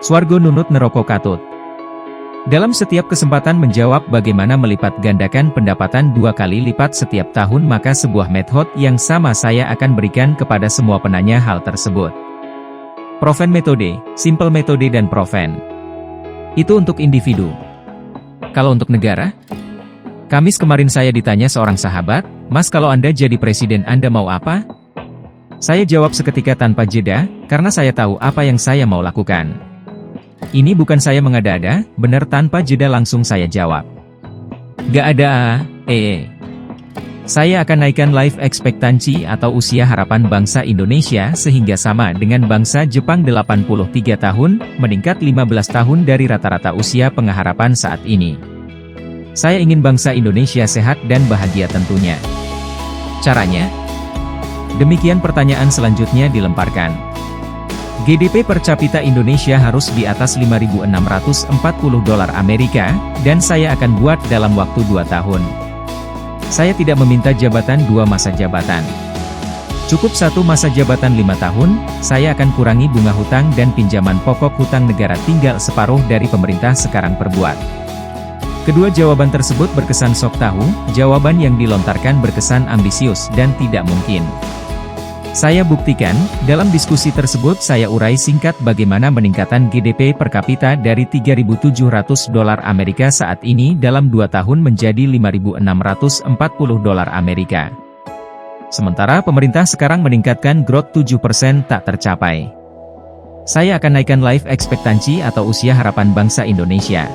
Swargo nunut neroko katut. Dalam setiap kesempatan menjawab bagaimana melipat gandakan pendapatan 2 kali lipat setiap tahun, maka sebuah metode yang sama saya akan berikan kepada semua penanya hal tersebut. Proven metode, simple metode dan proven. Itu untuk individu. Kalau untuk negara? Kamis kemarin saya ditanya seorang sahabat, "Mas, kalau Anda jadi presiden Anda mau apa?" Saya jawab seketika tanpa jeda, karena saya tahu apa yang saya mau lakukan. Ini bukan saya mengada-ada, benar tanpa jeda langsung saya jawab. Gak ada Saya akan naikkan life expectancy atau usia harapan bangsa Indonesia sehingga sama dengan bangsa Jepang 83 tahun, meningkat 15 tahun dari rata-rata usia pengharapan saat ini. Saya ingin bangsa Indonesia sehat dan bahagia tentunya. Caranya? Demikian pertanyaan selanjutnya dilemparkan. GDP per kapita Indonesia harus di atas 5.640 dolar Amerika, dan saya akan buat dalam waktu 2 tahun. Saya tidak meminta jabatan 2 masa jabatan. Cukup 1 masa jabatan 5 tahun, saya akan kurangi bunga hutang dan pinjaman pokok hutang negara tinggal separuh dari pemerintah sekarang perbuat. Kedua jawaban tersebut berkesan sok tahu, jawaban yang dilontarkan berkesan ambisius dan tidak mungkin. Saya buktikan, dalam diskusi tersebut saya urai singkat bagaimana meningkatan GDP per kapita dari 3.700 dolar Amerika saat ini dalam 2 tahun menjadi 5.640 dolar Amerika. Sementara pemerintah sekarang meningkatkan growth 7% tak tercapai. Saya akan naikkan life expectancy atau usia harapan bangsa Indonesia.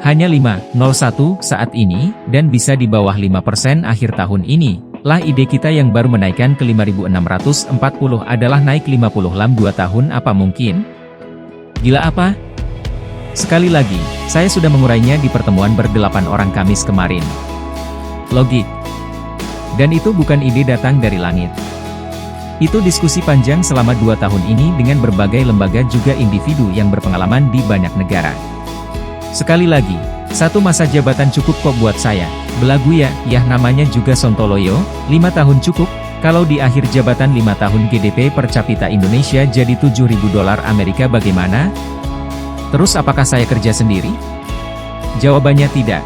Hanya 5,01 saat ini, dan bisa di bawah 5% akhir tahun ini. Lah ide kita yang baru menaikkan ke 5.640 adalah naik 50 dalam 2 tahun, apa mungkin? Gila apa? Sekali lagi, saya sudah mengurainya di pertemuan ber-8 orang Kamis kemarin. Logik. Dan itu bukan ide datang dari langit. Itu diskusi panjang selama 2 tahun ini dengan berbagai lembaga juga individu yang berpengalaman di banyak negara. Sekali lagi, 1 masa jabatan cukup kok buat saya. Belagu ya, namanya juga sontoloyo, 5 tahun cukup. Kalau di akhir jabatan 5 tahun GDP per kapita Indonesia jadi 7.000 dolar Amerika bagaimana? Terus apakah saya kerja sendiri? Jawabannya tidak.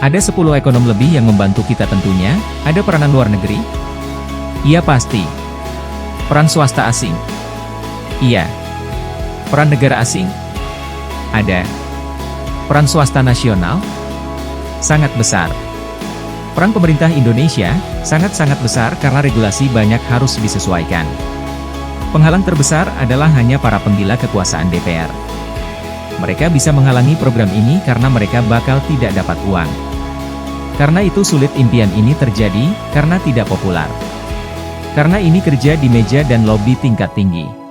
Ada 10 ekonom lebih yang membantu kita tentunya. Ada peranan luar negeri? Iya pasti. Peran swasta asing? Iya. Peran negara asing? Ada. Peran swasta nasional? Sangat besar. Peran pemerintah Indonesia, sangat-sangat besar karena regulasi banyak harus disesuaikan. Penghalang terbesar adalah hanya para penggila kekuasaan DPR. Mereka bisa menghalangi program ini karena mereka bakal tidak dapat uang. Karena itu sulit impian ini terjadi, karena tidak populer. Karena ini kerja di meja dan lobi tingkat tinggi.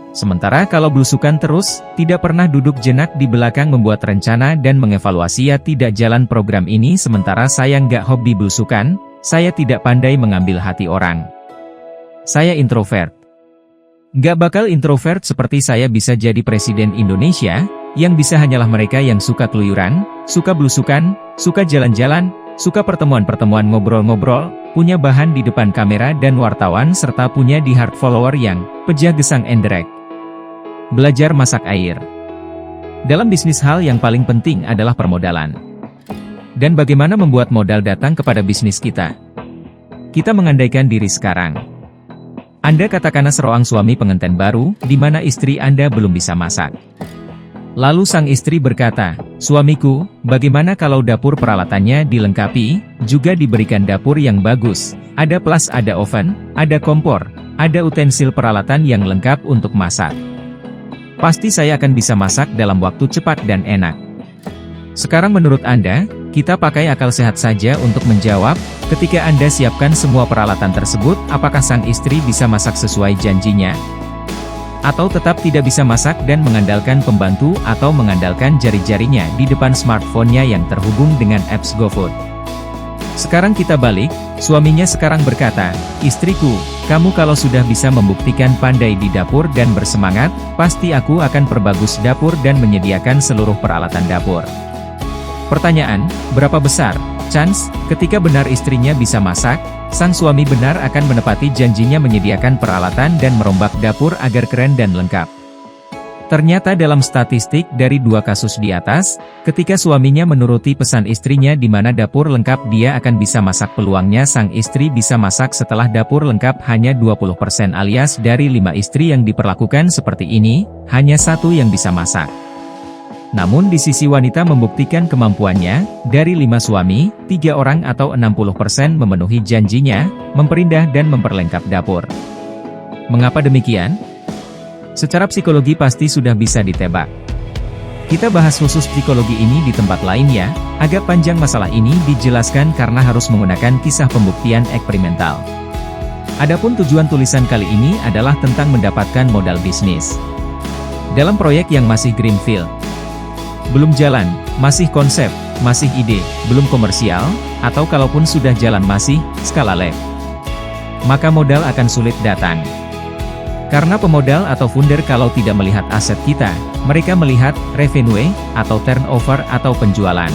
Sementara kalau belusukan terus, tidak pernah duduk jenak di belakang membuat rencana dan mengevaluasi ya tidak jalan program ini. Sementara saya nggak hobi belusukan, saya tidak pandai mengambil hati orang. Saya introvert. Nggak bakal introvert seperti saya bisa jadi presiden Indonesia, yang bisa hanyalah mereka yang suka keluyuran, suka belusukan, suka jalan-jalan, suka pertemuan-pertemuan ngobrol-ngobrol, punya bahan di depan kamera dan wartawan serta punya di hard follower yang pejah gesang enderek. Belajar masak air. Dalam bisnis hal yang paling penting adalah permodalan. Dan bagaimana membuat modal datang kepada bisnis kita? Kita mengandaikan diri sekarang. Anda katakanlah seorang suami pengantin baru, di mana istri Anda belum bisa masak. Lalu sang istri berkata, "Suamiku, bagaimana kalau dapur peralatannya dilengkapi, juga diberikan dapur yang bagus, ada plus, ada oven, ada kompor, ada utensil peralatan yang lengkap untuk masak. Pasti saya akan bisa masak dalam waktu cepat dan enak." Sekarang menurut Anda, kita pakai akal sehat saja untuk menjawab, ketika Anda siapkan semua peralatan tersebut, apakah sang istri bisa masak sesuai janjinya? Atau tetap tidak bisa masak dan mengandalkan pembantu atau mengandalkan jari-jarinya di depan smartphone-nya yang terhubung dengan apps GoFood? Sekarang kita balik, suaminya sekarang berkata, "Istriku, kamu kalau sudah bisa membuktikan pandai di dapur dan bersemangat, pasti aku akan perbagus dapur dan menyediakan seluruh peralatan dapur." Pertanyaan, berapa besar chance ketika benar istrinya bisa masak, sang suami benar akan menepati janjinya menyediakan peralatan dan merombak dapur agar keren dan lengkap? Ternyata dalam statistik dari 2 kasus di atas, ketika suaminya menuruti pesan istrinya di mana dapur lengkap dia akan bisa masak, peluangnya sang istri bisa masak setelah dapur lengkap hanya 20%, alias dari 5 istri yang diperlakukan seperti ini, hanya 1 yang bisa masak. Namun di sisi wanita membuktikan kemampuannya, dari 5 suami, 3 orang atau 60% memenuhi janjinya, memperindah dan memperlengkap dapur. Mengapa demikian? Secara psikologi pasti sudah bisa ditebak. Kita bahas khusus psikologi ini di tempat lain ya, agak panjang masalah ini dijelaskan karena harus menggunakan kisah pembuktian eksperimental. Adapun tujuan tulisan kali ini adalah tentang mendapatkan modal bisnis. Dalam proyek yang masih greenfield, belum jalan, masih konsep, masih ide, belum komersial, atau kalaupun sudah jalan masih skala lab, maka modal akan sulit datang. Karena pemodal atau founder kalau tidak melihat aset kita, mereka melihat revenue, atau turnover atau penjualan.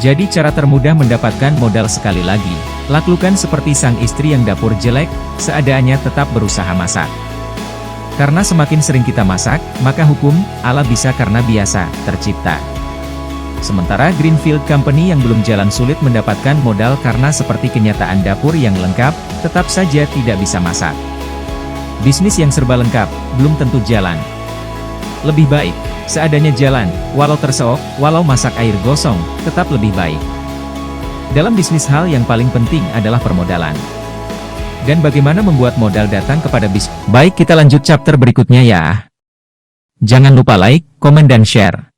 Jadi cara termudah mendapatkan modal sekali lagi, lakukan seperti sang istri yang dapur jelek, seadanya tetap berusaha masak. Karena semakin sering kita masak, maka hukum Allah bisa karena biasa tercipta. Sementara Greenfield Company yang belum jalan sulit mendapatkan modal karena seperti kenyataan dapur yang lengkap, tetap saja tidak bisa masak. Bisnis yang serba lengkap, belum tentu jalan. Lebih baik, seadanya jalan, walau terseok, walau masak air gosong, tetap lebih baik. Dalam bisnis hal yang paling penting adalah permodalan. Dan bagaimana membuat modal datang kepada bisnis. Baik, kita lanjut chapter berikutnya ya. Jangan lupa like, komen dan share.